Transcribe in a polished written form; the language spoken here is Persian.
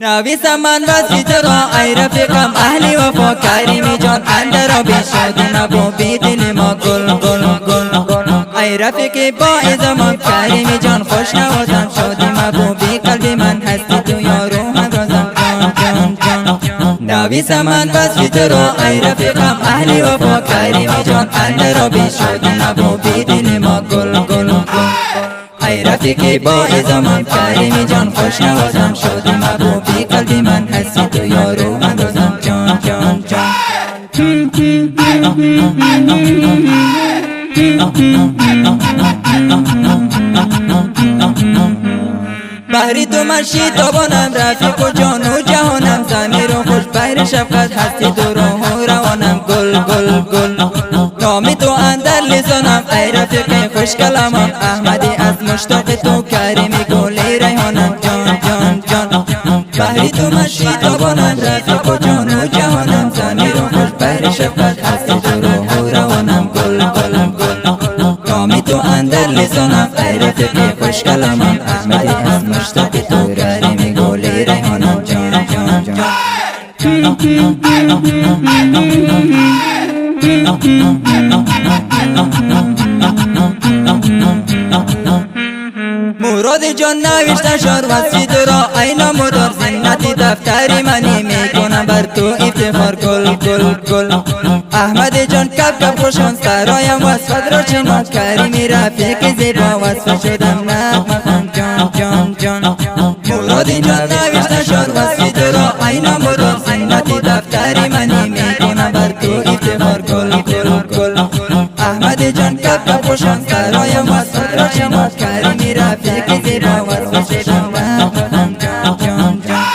نویسم من وصفی تو را ای رفیقم اهلی وفا کریمی جان اندر آبی شادی مبو بی دل ما گل گل گل ای رفیقی با زمان کریمی جان خوش نوازم شادی مبو بی قلبی من هستی تو یا روح رازم جان جان جان نویسم من وصفی تو را ای رفیقم اهلی وفا کریمی جان اندر آبی شادی مبو بی دل ما گل گل گل ای رفیقی با زمان کریمی جان خوش نوازم شادی مبو بی قلبی من هستی تو یا روح رازم جان جان جان بحری تو مرشی تابانم رفیق و جان و جهانم زمیر و خوش بحر شفقت هستی تو روح و روانم گل گل گل نامی تو اندر لسانم ای رفیق خوش کلامم احمدی از مشتاق تو کریمی گل ریحانم جان جان جان بحری تو مرشی تابانم رفیق و جان و جهانم زمیر و خوش بحر شفقت هستی تو روح و روانم گل گل گل نامی تو اندر لسانم ای رفیق خوش کلامم احمدی از مشتاق تو کریمی گل ریحانم جان جان جان مراد جان نوشته شد وصفی تو را ای نامدار زینتی دفتری منی میکنم بر تو افتخار گل گل گل احمد جان کب کب خوشان سرایم وصفت را چنان کریمی رفیق زیبا وصف شدم نغمه جان جان جان مراد جان نوشته شد وصفی تو را ای نامدار زینتی دفتری منی میکنم بر تو افتخار گل گل گل احمد جان کب کب خوشان سرایم وصفت را چنان کریمی رفیق زیبا وصف شدم نغمه جان جان جان